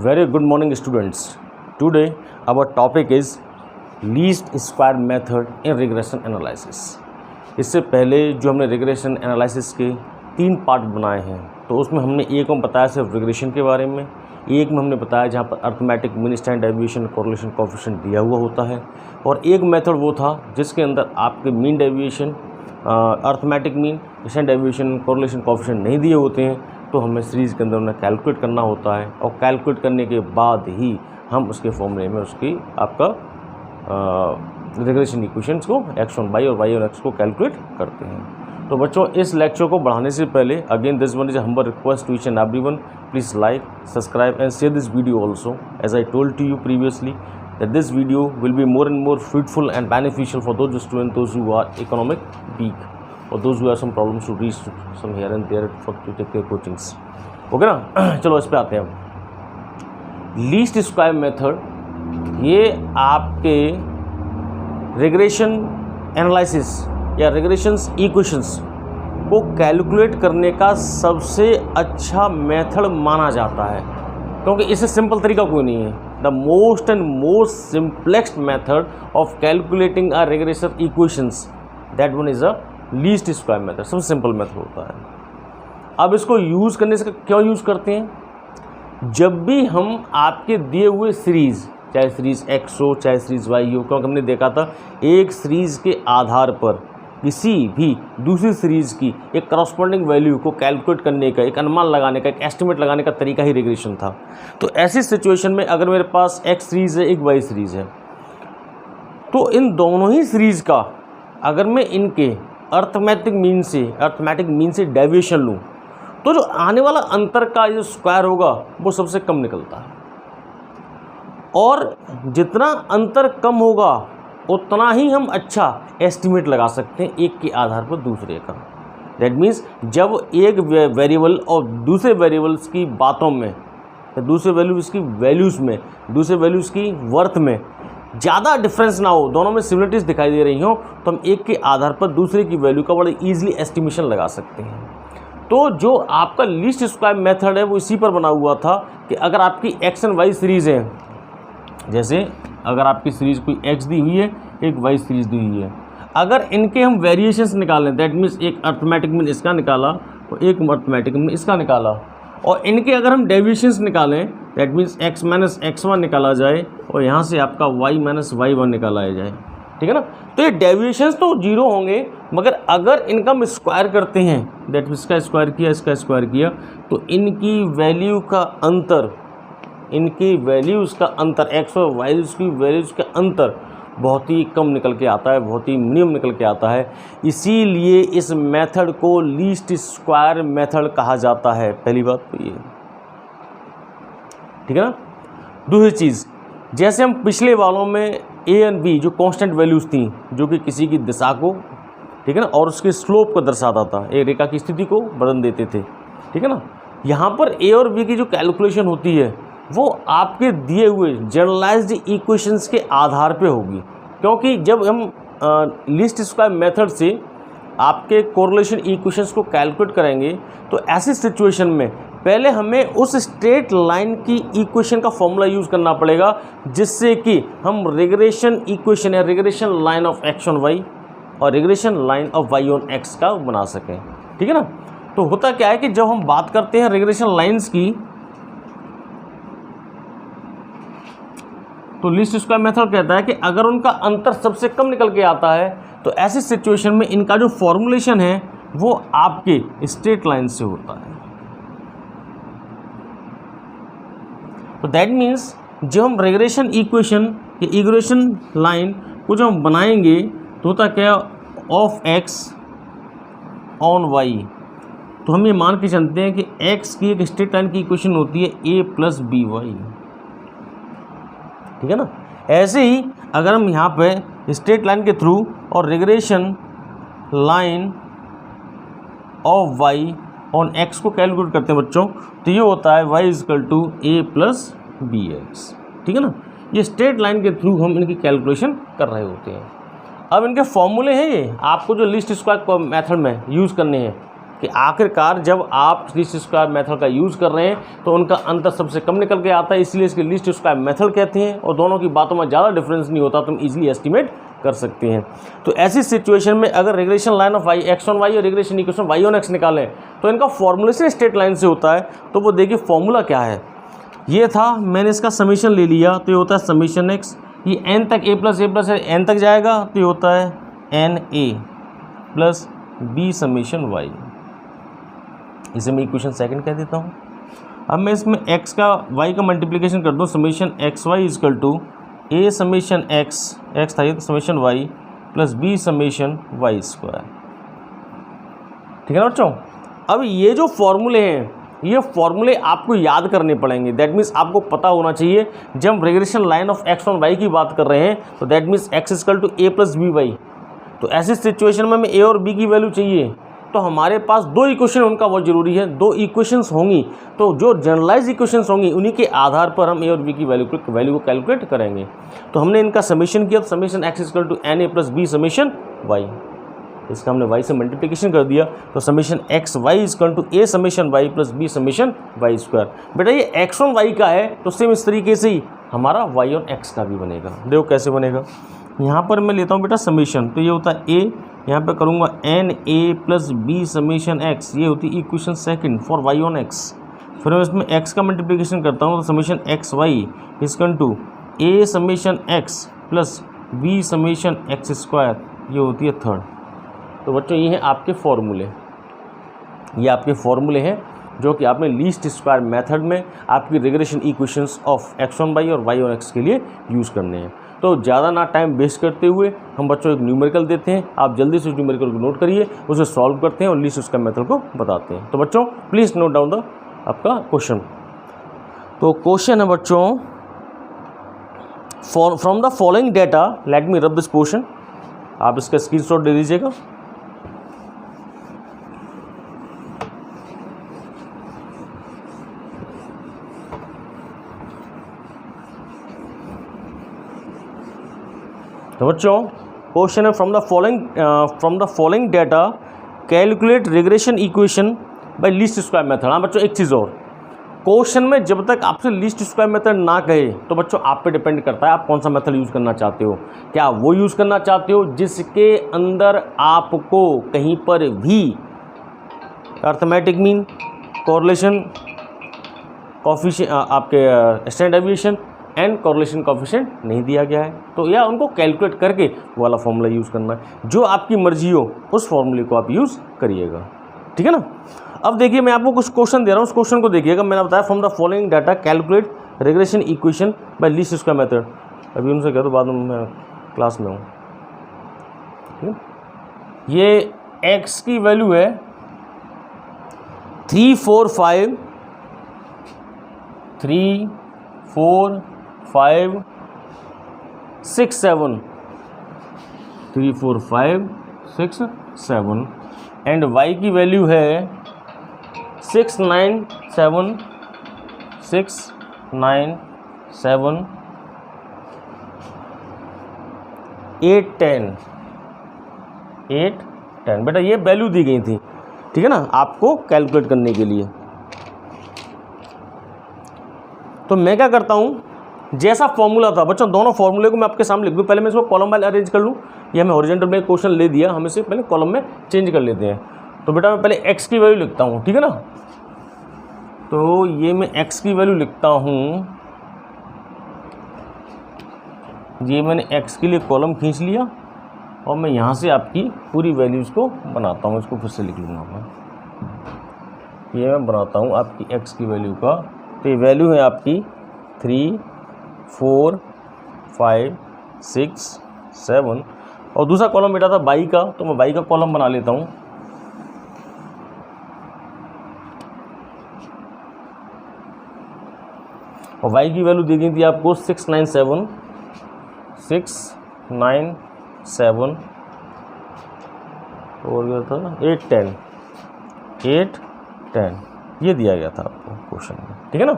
Very good morning students. Today our topic is least square method in regression analysis. इससे पहले जो हमने regression analysis के 3 part बनाए हैं तो उसमें हमने एक में बताया सिर्फ regression के बारे में, एक में हमने बताया जहाँ पर arithmetic mean standard deviation correlation coefficient दिया हुआ होता है और एक मेथड वो था जिसके अंदर आपके mean deviation arithmetic mean standard deviation correlation coefficient नहीं दिए होते हैं तो हमें सीरीज़ के अंदर उन्हें कैलकुलेट करना होता है और कैलकुलेट करने के बाद ही हम उसके फॉर्मूले में उसकी आपका रिग्रेशन इक्वेशंस को x1y और y1x को कैलकुलेट करते हैं। तो बच्चों इस लेक्चर को बढ़ाने से पहले again this one is humble request to each and everyone, please like, subscribe and share this video also as I told to you previously that this video will be more and more fruitful and beneficial for those students those who are economic weak or those who have some problems to reach some here and there for to take their coachings. Okay ना, चलो इस पे आते हैं हम। Least square method ये आपके regression analysis या रिग्रेशंस इक्वेशंस को कैलकुलेट करने का सबसे अच्छा मेथड माना जाता है क्योंकि इससे सिंपल तरीका कोई नहीं है। The most and most simplest method of calculating a regression equations that one is a least square method, सबसे सिंपल मेथड होता है। अब इसको यूज़ करने से क्यों यूज़ करते हैं? जब भी हम आपके दिए हुए सीरीज़, चाहे सीरीज़ एक्स हो चाहे सीरीज़ वाई हो, क्योंकि हमने देखा था एक सीरीज़ के आधार पर किसी भी दूसरी सीरीज़ की एक करस्पॉन्डिंग वैल्यू को कैलकुलेट करने का, एक अनुमान लगाने का, एक एस्टिमेट लगाने का तरीका ही रिग्रेशन था। तो ऐसी सिचुएशन में अगर मेरे पास एक्स सीरीज़ है, एक वाई सीरीज़ है, तो इन दोनों ही सीरीज़ का अगर मैं इनके अर्थमेटिक मीन से डेविएशन लूँ तो जो आने वाला अंतर का जो स्क्वायर होगा वो सबसे कम निकलता है और जितना अंतर कम होगा उतना ही हम अच्छा एस्टिमेट लगा सकते हैं एक के आधार पर दूसरे का। दैट मीन्स जब एक वेरिएबल और दूसरे वेरिएबल्स की बातों में, दूसरे वैल्यूज़ की वैल्यूज़ में, दूसरे वैल्यूज़ की वर्थ में ज़्यादा डिफरेंस ना हो, दोनों में सिमिलरिटीज़ दिखाई दे रही हो, तो हम एक के आधार पर दूसरे की वैल्यू का बड़े ईजिली एस्टिमेशन लगा सकते हैं। तो जो आपका लीस्ट स्क्वायर मेथड है वो इसी पर बना हुआ था कि अगर आपकी एक्स एंड वाई सीरीज़ है, जैसे अगर आपकी सीरीज़ कोई एक्स दी हुई है, एक वाई सीरीज़ दी हुई है, अगर इनके हम वेरिएशंस निकालें, दैट मीन्स एक अर्थमेटिक मीन इसका निकाला और एक अर्थमेटिक मीन इसका निकाला, और इनके अगर हम डेविएशंस निकालें, that means x minus x1 निकाला जाए और यहाँ से आपका y माइनस y1 निकाला जाए, ठीक है ना। तो ये डेविएशंस तो जीरो होंगे, मगर अगर इनका हम स्क्वायर करते हैं, दैट मीन्स इसका स्क्वायर किया, इसका स्क्वायर किया, तो इनकी वैल्यू का अंतर, इनकी वैल्यूज़ का अंतर, एक्स और वाईज़ की वैल्यूज़ का अंतर बहुत ही कम निकल के आता है, बहुत ही मिनिमम निकल के आता है। इसीलिए इस मेथड को लीस्ट स्क्वायर मेथड कहा जाता है। पहली बात तो ये, ठीक है ना। दूसरी चीज़, जैसे हम पिछले वालों में ए एंड बी जो कांस्टेंट वैल्यूज़ थी, जो कि किसी की दिशा को, ठीक है ना, और उसके स्लोप को दर्शाता था, एक रेखा की स्थिति को बदल देते थे, ठीक है ना। यहाँ पर ए और बी की जो कैलकुलेशन होती है वो आपके दिए हुए जनरलाइज्ड इक्वेशंस के आधार पे होगी, क्योंकि जब हम लीस्ट स्क्वायर मेथड से आपके कोरिलेशन इक्वेशंस को कैलकुलेट करेंगे तो ऐसी सिचुएशन में पहले हमें उस स्ट्रेट लाइन की इक्वेशन का फॉर्मूला यूज़ करना पड़ेगा जिससे कि हम रिग्रेशन इक्वेशन या regression line of x on y और regression line of y on x का बना सकें, ठीक है ना। तो होता क्या है कि जब हम बात करते हैं रिग्रेशन लाइन्स की, तो लीस्ट स्क्वायर मेथड कहता है कि अगर उनका अंतर सबसे कम निकल के आता है तो ऐसी सिचुएशन में इनका जो फॉर्मूलेशन है वो आपके स्ट्रेट लाइन से होता है। तो दैट मीन्स जब हम रिग्रेशन इक्वेशन या इग्रेशन लाइन को जब हम बनाएंगे तो होता क्या, ऑफ एक्स ऑन वाई, तो हम ये मान के चलते हैं कि एक्स की एक स्ट्रेट लाइन की इक्वेशन होती है ए प्लस बी वाई, ठीक है ना। ऐसे ही अगर हम यहाँ पे स्ट्रेट लाइन के थ्रू और regression line of y on x को कैलकुलेट करते हैं बच्चों, तो ये होता है y is equal to a plus b x, ठीक है ना। ये स्ट्रेट लाइन के थ्रू हम इनकी कैलकुलेशन कर रहे होते हैं। अब इनके फॉर्मूले हैं ये, आपको जो लीस्ट स्क्वायर मेथड में यूज़ करने हैं, कि आखिरकार जब आप लीस्ट स्क्वायर मेथड का यूज़ कर रहे हैं तो उनका अंतर सबसे कम निकल के आता है, इसलिए इसके लीस्ट स्क्वायर मेथड कहते हैं और दोनों की बातों में ज़्यादा डिफरेंस नहीं होता, तुम इजीली एस्टिमेट कर सकते हैं। तो ऐसी सिचुएशन में अगर regression line of y x on y और regression equation y on x निकालें तो इनका फॉर्मुलेशन स्ट्रेट लाइन से होता है। तो वो देखिए फॉर्मूला क्या है, ये था, मैंने इसका समीशन ले लिया तो ये होता है समीशन एक्स, ये एन तक ए प्लस है एन तक जाएगा तो ये होता है n a plus b summation y, इसे मैं इक्वेशन सेकंड कह देता हूँ। अब मैं इसमें x का y का मल्टीप्लिकेशन कर दूँ, summation x y is equal to a summation x था ये तो summation y plus b summation y square. ठीक है ना बच्चों। अब ये जो फॉर्मूले हैं ये फॉर्मूले आपको याद करने पड़ेंगे, दैट मीन्स आपको पता होना चाहिए जब regression line of x on y की बात कर रहे हैं तो that means x is equal to a plus b y. तो ऐसी सिचुएशन में हमें ए और बी की वैल्यू चाहिए तो हमारे पास दो इक्वेशन उनका बहुत ज़रूरी है, दो इक्वेशंस होंगी तो जो जनरलाइज इक्वेशंस होंगी उन्हीं के आधार पर हम ए और बी की वैल्यू को कैलकुलेट करेंगे। तो हमने इनका समीशन किया तो summation x is equal to n a plus b summation y, इसका हमने y से मल्टीप्लिकेशन कर दिया तो summation x y is equal to a summation y plus b summation y square. बेटा ये एक्स ऑन वाई का है तो सेम इस तरीके से ही हमारा y ऑन एक्स का भी बनेगा। देखो कैसे बनेगा, यहाँ पर मैं लेता हूँ बेटा समीशन, तो ये होता है a, यहाँ पे करूँगा n a plus b summation x, ये होती है equation second for y on x. फिर मैं इसमें x का मल्टीप्लिकेशन करता हूँ तो summation x y is equal to a summation x plus b summation x square, ये होती है थर्ड। तो बच्चों ये हैं आपके फॉर्मूले, ये आपके फॉर्मूले हैं जो कि आपने लीस्ट स्क्वायर मेथड में आपकी regression equations of x on y और वाई ऑन एक्स के लिए यूज़ करने हैं। तो ज़्यादा ना टाइम वेस्ट करते हुए हम बच्चों एक न्यूमेरिकल देते हैं, आप जल्दी से उस न्यूमेरिकल को नोट करिए, उसे सॉल्व करते हैं और लीस्ट स्क्वायर मेथड को बताते हैं। तो बच्चों प्लीज़ नोट डाउन द आपका क्वेश्चन। तो क्वेश्चन है बच्चों, from the following data let me rub this portion, आप इसका स्क्रीनशॉट दे दीजिएगा। तो बच्चों क्वेश्चन है from the following data calculate regression equation by least square method. हाँ बच्चों एक चीज़ और, क्वेश्चन में जब तक आपसे लीस्ट स्क्वायर मेथड ना कहे तो बच्चों आप पे डिपेंड करता है आप कौन सा मेथड यूज़ करना चाहते हो। क्या वो यूज़ करना चाहते हो जिसके अंदर आपको कहीं पर भी अर्थमेटिक मीन, कोरिलेशन कोफिशिएंट, आपके standard deviation and correlation coefficient नहीं दिया गया है, तो या उनको कैलकुलेट करके वो वाला फॉर्मूला यूज़ करना है। जो आपकी मर्जी हो उस फॉर्मूले को आप यूज़ करिएगा, ठीक है ना। अब देखिए मैं आपको कुछ क्वेश्चन दे रहा हूँ, उस क्वेश्चन को देखिएगा। मैंने बताया from the following data calculate regression equation by least square method. अभी उनसे कह दो, बाद में मैं क्लास में हूँ। ये x की वैल्यू है 3 4 5 3 4 5 6 7 3 4 5 6 7 एंड y की वैल्यू है 6 9 7 6 9 7 8 10 8 10। बेटा ये वैल्यू दी गई थी, ठीक है ना, आपको कैलकुलेट करने के लिए। तो मैं क्या करता हूँ, जैसा फॉर्मूला था बच्चों, दोनों फॉर्मूले को मैं आपके सामने लिख दूँ। पहले मैं इसको कॉलम वाइज अरेंज कर लूँ, ये हमें हॉरिजॉन्टल में क्वेश्चन ले दिया, हम इसे पहले कॉलम में चेंज कर लेते हैं। तो बेटा मैं पहले x की वैल्यू लिखता हूँ, ठीक है ना। तो ये मैं x की वैल्यू लिखता हूँ, ये मैंने x के लिए कॉलम खींच लिया और मैं यहाँ से आपकी पूरी वैल्यूज़ को बनाता हूँ। इसको फिर से लिख लूँगा मैं, ये मैं बनाता हूँ आपकी x की वैल्यू का। तो ये वैल्यू है आपकी 3 4 5 6 7 और दूसरा कॉलम बेटा था y का, तो मैं y का कॉलम बना लेता हूँ। और y की वैल्यू दी गई थी आपको 6 9 7 6 9 7 और क्या था 8 10 8 10, ये दिया गया था आपको क्वेश्चन में, ठीक है ना।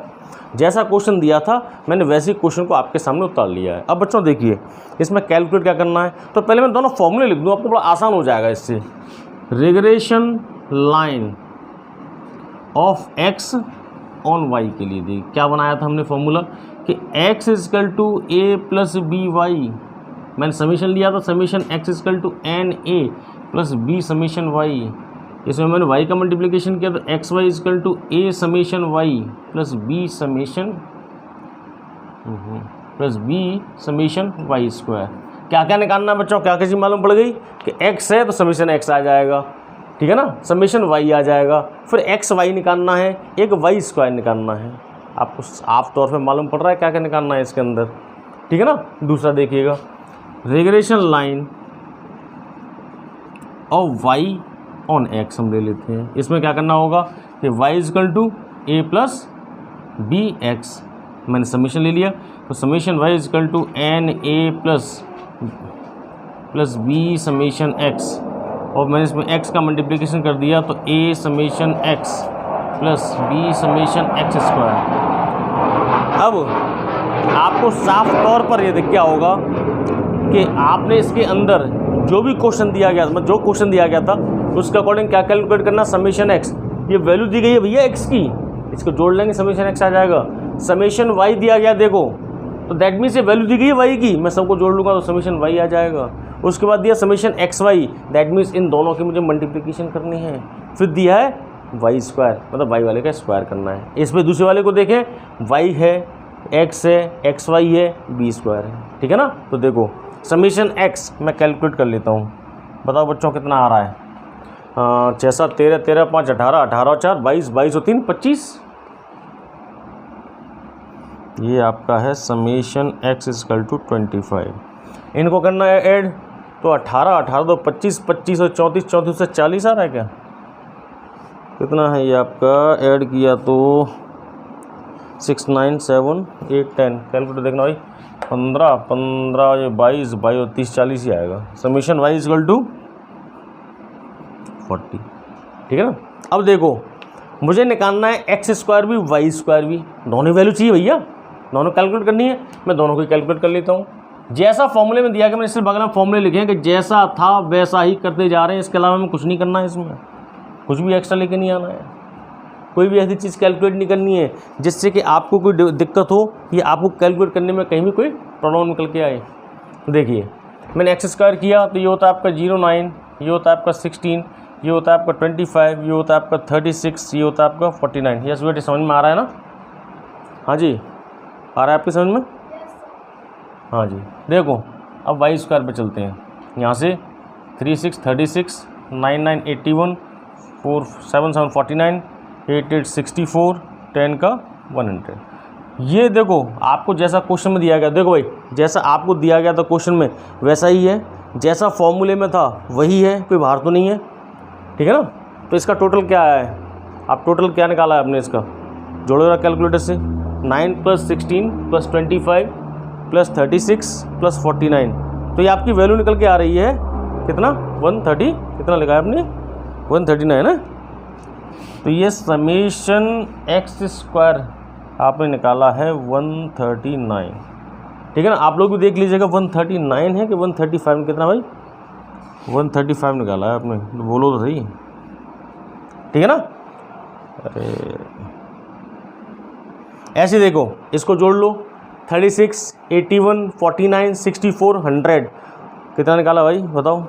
जैसा क्वेश्चन दिया था मैंने वैसे ही क्वेश्चन को आपके सामने उतार लिया है। अब बच्चों देखिए इसमें कैलकुलेट क्या करना है, तो पहले मैं दोनों फॉर्मूले लिख दूँ, आपको बड़ा आसान हो जाएगा इससे। Regression line of x on y के लिए दी। क्या बनाया था हमने फॉर्मूला कि x is equal to a plus b y, मैंने समीशन लिया था summation x is equal to n a plus b summation y. इसमें मैंने y का मल्टीप्लिकेशन किया तो x y is equal to a summation y plus b summation y square. क्या क्या निकालना है बच्चों, क्या क्या चीज़ मालूम पड़ गई कि x है तो समीशन x आ जाएगा, ठीक है ना, समीशन y आ जाएगा, फिर एक्स वाई निकालना है, एक वाई स्क्वायर निकालना है। आपको साफ तौर पे मालूम पड़ रहा है क्या क्या निकालना है इसके अंदर, ठीक है ना। दूसरा देखिएगा, regulation line of y on x हम ले लेते हैं। इसमें क्या करना होगा कि y is equal to a plus b x, मैंने समीशन ले लिया तो summation y is equal to n a plus b summation x, और मैंने इसमें x का मल्टीप्लिकेशन कर दिया तो a summation x plus b summation x square. अब आपको साफ तौर पर ये दिख क्या होगा कि आपने इसके अंदर जो भी क्वेश्चन दिया गया था, जो क्वेश्चन दिया गया था उसके अकॉर्डिंग क्या कैलकुलेट करना, समीशन x, ये वैल्यू दी गई है भैया x की, इसको जोड़ लेंगे समीशन x आ जाएगा। समीशन y दिया गया देखो, तो दैट मीन्स ये वैल्यू दी गई है y की, मैं सबको जोड़ लूँगा तो समीशन y आ जाएगा। उसके बाद दिया summation x y, that means इन दोनों की मुझे मल्टीप्लिकेशन करनी है। फिर दिया है वाई स्क्वायर, मतलब वाई वाले का स्क्वायर करना है। इसमें दूसरे वाले को देखें, वाई है, एक्स है, एक्स वाई है, बी स्क्वायर है, ठीक है ना। तो देखो समीशन एक्स मैं कैलकुलेट कर लेता हूँ, बताओ बच्चों कितना आ रहा है। 6 7 13 13 5 18 18 4 22 22 और 3 25, ये आपका है समीशन एक्स इजकल टू 25। इनको करना है ऐड, तो 18 18 तो 25 25 और 34 34 से 40 आ रहा है क्या, कितना है ये आपका, ऐड किया तो 6 9 7 8 10, कैलकुलेटर देखना भाई, 15 15 ये 22 22 और 30 40 ही आएगा। समीशन वाई इजकल टू 40, ठीक है ना। अब देखो मुझे निकालना है एक्स स्क्वायर भी वाई स्क्वायर भी, दोनों वैल्यू चाहिए भैया, दोनों कैलकुलेट करनी है। मैं दोनों को कैलकुलेट कर लेता हूँ। जैसा फॉर्मूले में दिया गया, मैंने सिर्फ बगल में फॉर्मूले लिखे हैं कि जैसा था वैसा ही करते जा रहे हैं, इसके अलावा हमें कुछ नहीं करना है, इसमें कुछ भी एक्स्ट्रा लेके नहीं आना है, कोई भी ऐसी चीज़ कैलकुलेट नहीं करनी है जिससे कि आपको कोई दिक्कत हो या आपको कैलकुलेट करने में कहीं भी कोई प्रॉब्लम निकल के आए। देखिए मैंने एक्स स्क्वायर किया तो ये होता है आपका 09, ये होता है आपका 16, ये होता है आपका 25, ये होता है आपका 36, ये होता है आपका 49। यस बेटे समझ में आ रहा है ना, हाँ जी आ रहा है आपके समझ में, हाँ जी। देखो अब वाई स्क्वायर पे चलते हैं, यहाँ से 3 6 36 9 9 81 4 7 7 49 8 8 64 10 का 100। ये देखो आपको जैसा क्वेश्चन में दिया गया, देखो भाई जैसा आपको दिया गया था क्वेश्चन में वैसा ही है, जैसा फॉर्मूले में था वही है, कोई बाहर तो नहीं है, ठीक है ना। तो इसका टोटल क्या है, आप टोटल क्या निकाला है आपने, इसका जोड़ेगा कैलकुलेटर से, 9 + 16 + 25 + 36 + 49, तो ये आपकी वैल्यू निकल के आ रही है कितना, 130, कितना लिखा है आपने 139 ना। तो ये समीशन एक्स स्क्वायर आपने निकाला है 139, ठीक है ना। आप लोग भी देख लीजिएगा 139 है कि 135, कितना भाई 135 निकाला है आपने, तो बोलो तो सही, ठीक है ना। अरे ऐसे देखो इसको जोड़ लो, 36 81 49 64 100, कितना निकाला भाई बताओ,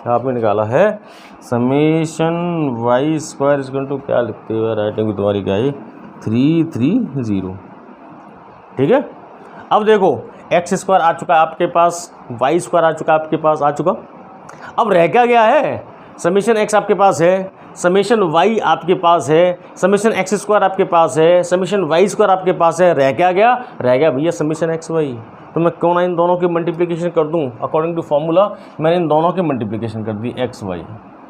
आपने निकाला है summation y square equal to, क्या लिखते हुए राइटिंग तुम्हारी क्या है 330, ठीक है। अब देखो एक्स स्क्वायर आ चुका है आपके पास, वाई स्क्वायर आ चुका है आपके पास, आ चुका। अब रह क्या गया है, समेशन एक्स आपके पास है, समेशन वाई आपके पास है, समेशन एक्स स्क्वायर आपके पास है, समेशन वाई स्क्वायर आपके पास है, रह क्या गया, रह गया भैया समेशन एक्स वाई। तो मैं क्यों ना इन दोनों की मल्टीप्लिकेशन कर दूं, अकॉर्डिंग टू फॉर्मूला मैंने इन दोनों की मल्टीप्लिकेशन कर दी एक्स वाई,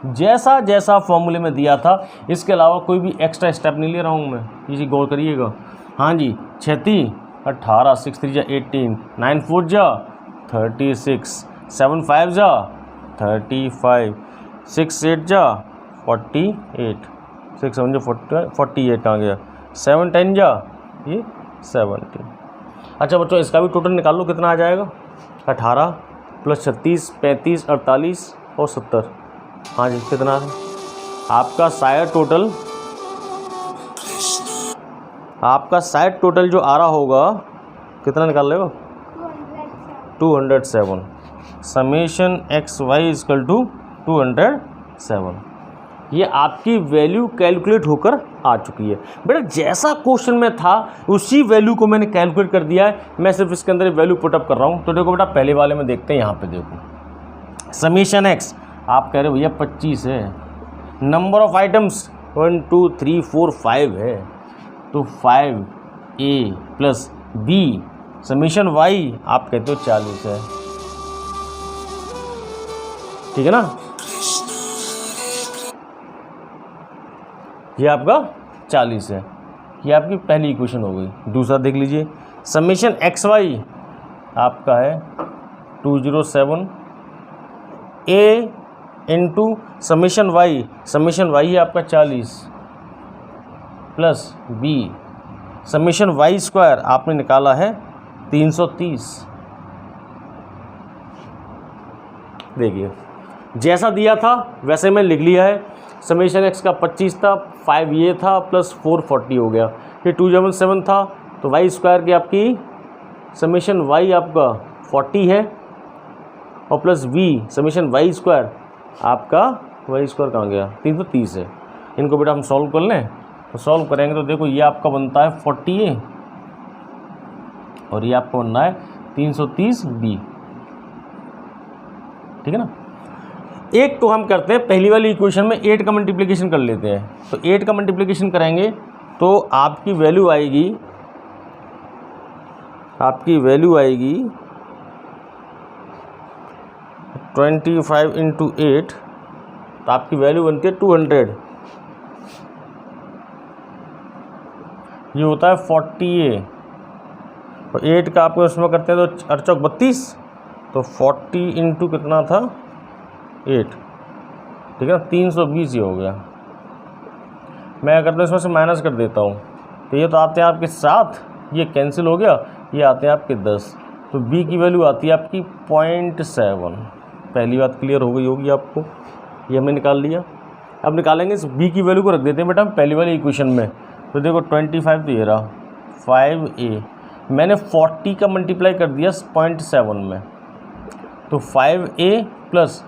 जैसा जैसा फॉर्मूले में दिया था, इसके अलावा कोई भी एक्स्ट्रा स्टेप नहीं ले रहा हूँ मैं, ये गौर करिएगा। हाँ जी 36 18 6 3 18 9 4 36 7 5 35 6 8 48 6 7 48 आ गया, 7 10 ये 70। अच्छा बच्चों इसका भी टोटल निकाल लो, कितना आ जाएगा, 18 + 36 35 48 और 70, हाँ जी, कितना है आपका शायद टोटल, आपका शायद टोटल जो आ रहा होगा, कितना निकाल रहे हो? 207। Summation x y is equal to 207। ये आपकी वैल्यू कैलकुलेट होकर आ चुकी है बेटा। जैसा क्वेश्चन में था उसी वैल्यू को मैंने कैलकुलेट कर दिया है, मैं सिर्फ इसके अंदर वैल्यू पुटअप कर रहा हूँ। तो देखो बेटा, पहले वाले में देखते हैं, यहाँ पे देखो समेशन एक्स आप कह रहे हो भैया 25 है, नंबर ऑफ आइटम्स 1 2 3 4 5 है, तो 5a plus b। Summation Y आप कहते हो 40 है, ठीक है ना। ये आपका 40 है, ये आपकी पहली इक्वेशन हो गई। दूसरा देख लीजिए, समेशन एक्स वाई आपका है 207 a इंटू समेशन वाई है आपका 40 plus b। Summation y square आपने निकाला है 330। देखिए जैसा दिया था वैसे मैं लिख लिया है। समेशन एक्स का 25 था, 5 ये था प्लस 440 हो गया, ये 277 था। तो वाई स्क्वायर की आपकी समेशन वाई आपका 40 है और plus b summation y square आपका, वाई स्क्वायर कहाँ गया, 330 है। इनको बेटा हम सॉल्व कर लें, तो सॉल्व करेंगे तो देखो ये आपका बनता है 40A और ये आपका बनना है 330B, ठीक है ना। एक तो हम करते हैं पहली वाली इक्वेशन में 8 का मल्टीप्लिकेशन कर लेते हैं। तो 8 का मल्टीप्लिकेशन करेंगे तो आपकी वैल्यू आएगी, 25 इंटू 8, तो आपकी वैल्यू बनती है 200। ये होता है 40A और 8 का आपको इसमें करते हैं तो 8 चौक 32, तो 40 इंटू कितना था 8, ठीक है ना, 320 ये हो गया। मैं क्या करता हूँ इसमें से माइनस कर देता हूँ, तो ये तो आते हैं आपके 7, ये कैंसिल हो गया, ये आते हैं आपके 10, तो b की वैल्यू आती है आपकी 0.7। पहली बात क्लियर हो गई होगी आपको, ये हमने निकाल लिया। अब निकालेंगे इस b की वैल्यू को रख देते हैं बेटा पहली वाली इक्वेशन में। तो देखो 25 तो ये रहा, 5a मैंने 40 का मल्टीप्लाई कर दिया 0.7 में, तो 5a प्लस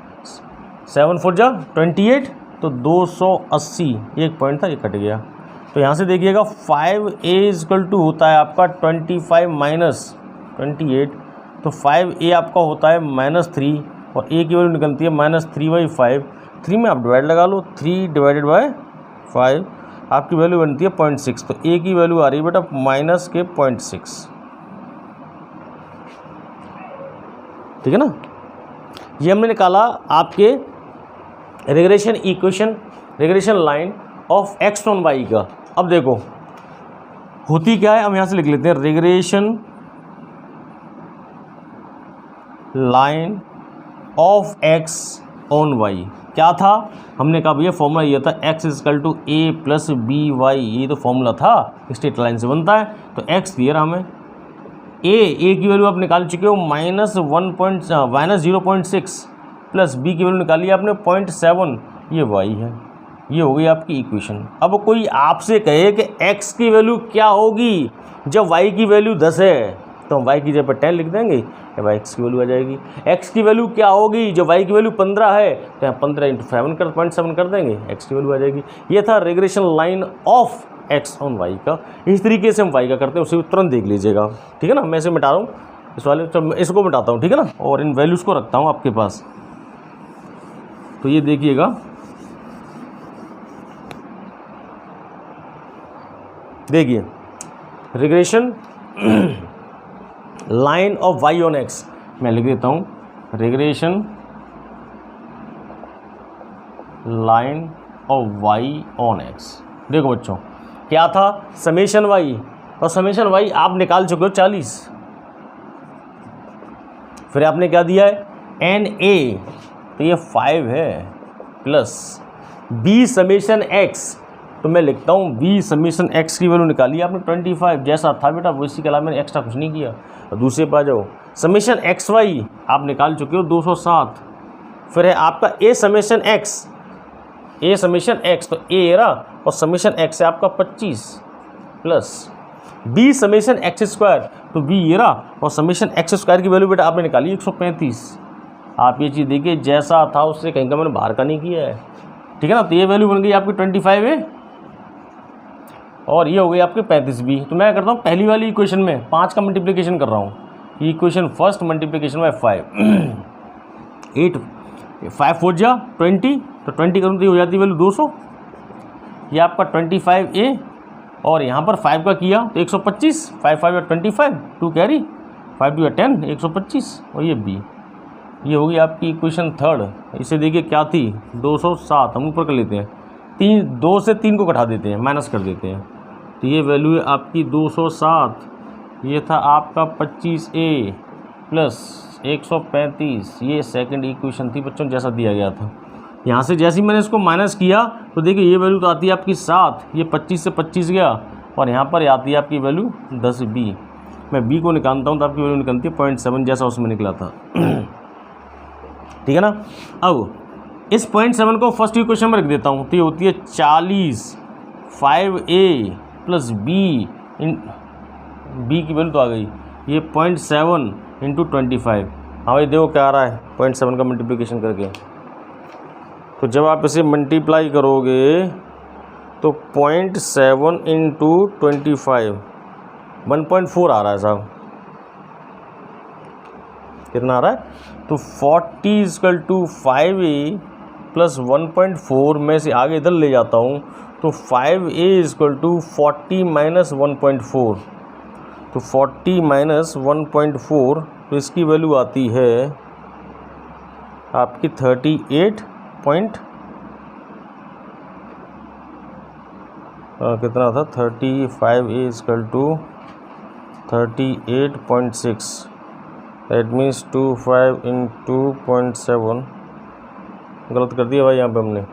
7 4 जा 28, तो 280, एक पॉइंट था ये कट गया। तो यहाँ से देखिएगा 5a इजकल टू होता है आपका 25 माइनस 28, तो 5a आपका होता है -3 और a की वैल्यू निकलती है -3/5। 3 में आप डिवाइड लगा लो, 3 डिवाइडेड बाय 5 आपकी वैल्यू बनती है 0.6। तो a की वैल्यू आ रही है बेटा -0.6, ठीक है ना। ये हमने निकाला आपके regression line of x on y का। अब देखो होती क्या है, हम यहाँ से लिख लेते हैं regression line of x on y. क्या था, हमने कहा भैया फॉर्मूला ये था x is equal to a plus b y, ये तो फॉर्मूला था, स्ट्रेट लाइन से बनता है। तो x दिया रहा हमें, a की वैल्यू आप निकाल चुके हो -0.6 प्लस b की वैल्यू निकाली आपने 0.7, ये y है। ये हो गई आपकी इक्वेशन। अब कोई आपसे कहे कि x की वैल्यू क्या होगी जब y की वैल्यू 10 है, तो हम y की जगह पर 10 लिख देंगे, या x की वैल्यू आ जाएगी। x की वैल्यू क्या होगी जब y की वैल्यू 15 है, तो यहाँ 15 इंटू 0.7 कर देंगे, x की वैल्यू आ जाएगी। ये था regression line of x on y का। इस तरीके से हम y का करते हैं, उसे तुरंत देख लीजिएगा, ठीक है ना। मैं इसे मिटा रहा हूँ, इस वाले इसको मिटाता हूँ, ठीक है ना, और इन वैल्यूज़ को रखता हूँ आपके पास। तो ये देखिएगा, देखिए regression line of y on x, मैं लिख देता हूँ regression line of y on x। देखो बच्चों क्या था, समेशन y, और समेशन y आप निकाल चुके हो 40, फिर आपने क्या दिया है NA, तो ये 5 है, प्लस b समेशन x, तो मैं लिखता हूँ b समेशन x की वैल्यू निकाली आपने 25, जैसा था बेटा वो, इसी के अलावा मैंने एक्स्ट्रा कुछ नहीं किया। और दूसरे पर आ जाओ, समेशन xy आप निकाल चुके हो 207, फिर है आपका a summation x, a summation x, तो ए रहा और समेशन एक्स है आपका 25 plus b summation x square, तो बी ये रहा और समेशन एक्स स्क्वायर की वैल्यू बेटा आपने निकाली 135। आप ये चीज़ देखिए जैसा था उससे कहीं का मैंने बाहर का नहीं किया है, ठीक है ना। तो ये वैल्यू बन गई आपकी 25 है और ये हो गई आपकी 35 बी। तो मैं करता हूँ पहली वाली इक्वेशन में 5 का मल्टीप्लिकेशन कर रहा हूँ, ये इक्वेशन फर्स्ट मल्टीप्लिकेशन बाय 5 8 5 4 जा 20, तो 20 करूँ तो ये हो जाती है वैल्यू 200, ये आपका 25A और यहाँ पर 5 का किया तो 125, 5 5 या 25, 2 कैरी 5 2 या 10 125 और ये बी। ये होगी आपकी इक्वेशन थर्ड। इसे देखिए क्या थी 207, हम ऊपर कर लेते हैं 2 से 3 को घटा देते हैं, माइनस कर देते हैं, तो ये वैल्यू है आपकी 207। ये था आपका 25A प्लस 135, ये सेकंड इक्वेशन थी बच्चों जैसा दिया गया था। यहाँ से जैसे ही मैंने इसको माइनस किया तो देखिए ये वैल्यू तो आती है आपकी 7, ये 25 से 25 गया और यहाँ पर आती है आपकी वैल्यू 10B। मैं B को निकालता हूँ तो आपकी वैल्यू निकलती है 0.7 जैसा उसमें निकला था, ठीक है ना। अब इस 0.7 को फर्स्ट इक्वेशन में रख देता हूँ तो ये होती है 40 5A प्लस B इन B की वैल्यू तो आ गई ये 0.7 इंटू 25। हाँ भाई देखो क्या आ रहा है 0.7 का मल्टीप्लिकेशन करके, तो जब आप इसे मल्टीप्लाई करोगे तो 0.7 इंटू 25 1.4 आ रहा है साहब, कितना आ रहा है, तो 40 = 5A प्लस 1.4 में से आगे इधर ले जाता हूँ तो 5A = 40 माइनस 1.4, तो 40 माइनस 1.4 तो इसकी वैल्यू आती है आपकी 38 पॉइंट कितना था 35A = 38.6, दैट मीन्स 25 इंटू 0.7, गलत कर दिया भाई यहाँ पे हमने,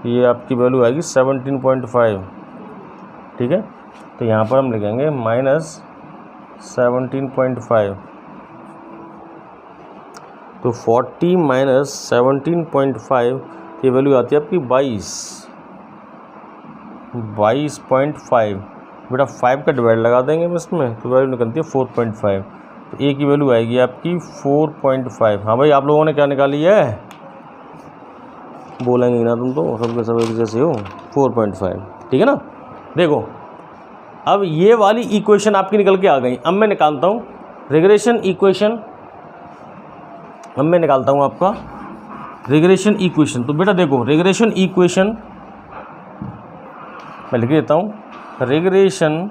ये आपकी वैल्यू आएगी 17.5, ठीक है। तो यहाँ पर हम लिखेंगे माइनस 17.5, तो 40 माइनस 17.5 ये वैल्यू आती है आपकी 22.5। बेटा 5 का डिवाइड लगा देंगे हम इसमें तो वैल्यू निकलती है 4.5, तो ए की वैल्यू आएगी आपकी 4.5। हाँ भाई आप लोगों ने क्या निकाली है, बोलेंगे ना तुम तो सब के सब एक जैसे हो, 4.5, ठीक है ना। देखो अब ये वाली इक्वेशन आपकी निकल के आ गई। अब मैं निकालता हूँ रिग्रेशन इक्वेशन, अब मैं निकालता हूँ आपका रिग्रेशन इक्वेशन। तो बेटा देखो रिग्रेशन इक्वेशन मैं लिख देता हूँ, regression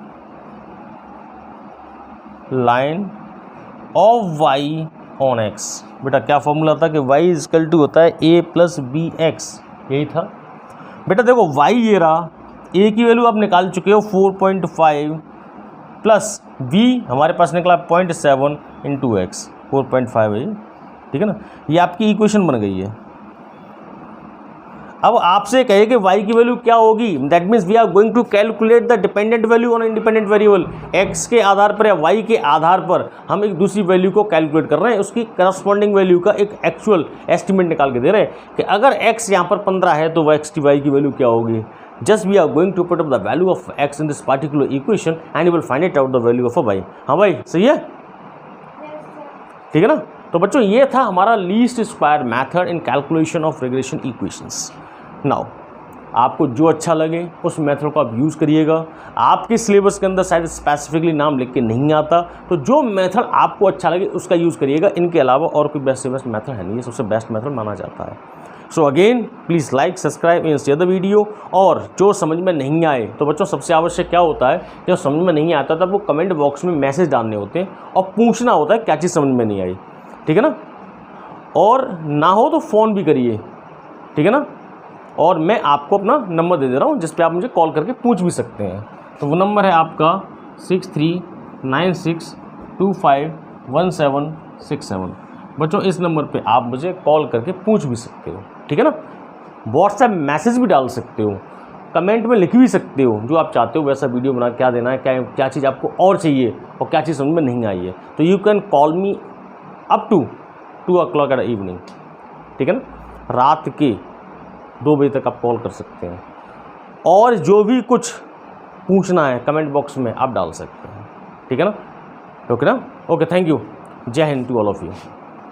line of y on x। बेटा क्या फॉर्मूला था कि y = होता है a प्लस बी एक्स, यही था बेटा। देखो y ये रहा, a की वैल्यू आप निकाल चुके हो 4.5 प्लस b हमारे पास निकला 0.7 इंटू एक्स, 4.5 है, ठीक है ना। ये आपकी इक्वेशन बन गई है। अब आपसे कहे कि y की वैल्यू क्या होगी, that means we are going to calculate the dependent value on independent variable. x के आधार पर या y के आधार पर हम एक दूसरी वैल्यू को कैलकुलेट कर रहे हैं, उसकी करस्पॉन्डिंग वैल्यू का एक एक्चुअल एस्टिमेट निकाल के दे रहे हैं कि अगर x यहाँ पर 15 है तो y की वैल्यू क्या होगी। Just we are going to put up the value of x in this particular equation and you will find it out the value of y। हाँ भाई सही है, ठीक है ना। तो बच्चों ये था हमारा least square method in calculation of regression equations. Now आपको जो अच्छा लगे उस मेथड को आप यूज़ करिएगा। आपके सिलेबस के अंदर शायद स्पेसिफिकली नाम लिख के नहीं आता, तो जो मेथड आपको अच्छा लगे उसका यूज़ करिएगा। इनके अलावा और कोई बेस्ट से बेस्ट मेथड है नहीं, ये सबसे बेस्ट मेथड माना जाता है। So again please like subscribe and share the video. और जो समझ में नहीं आए तो बच्चों सबसे आवश्यक क्या होता है, जो समझ में नहीं आता तब वो कमेंट बॉक्स में मैसेज डालने होते हैं और पूछना होता है क्या चीज़ समझ में नहीं आई, ठीक है ना। और ना हो तो फ़ोन भी करिए, ठीक है ना। और मैं आपको अपना नंबर दे दे रहा हूँ जिस पे आप मुझे कॉल करके पूछ भी सकते हैं। तो वो नंबर है आपका 6396251767। बच्चों इस नंबर पे आप मुझे कॉल करके पूछ भी सकते हो, ठीक है ना। व्हाट्सएप मैसेज भी डाल सकते हो, कमेंट में लिख भी सकते हो जो आप चाहते हो वैसा वीडियो बना क्या देना है, क्या चीज़ आपको और चाहिए और क्या चीज़ समझ में नहीं आई है। तो you can call me up to 2 o'clock at evening, ठीक है ना, रात के 2 बजे तक आप कॉल कर सकते हैं। और जो भी कुछ पूछना है कमेंट बॉक्स में आप डाल सकते हैं, ठीक है ना, ओके ना, ओके, थैंक यू, जय हिंद टू ऑल ऑफ यू।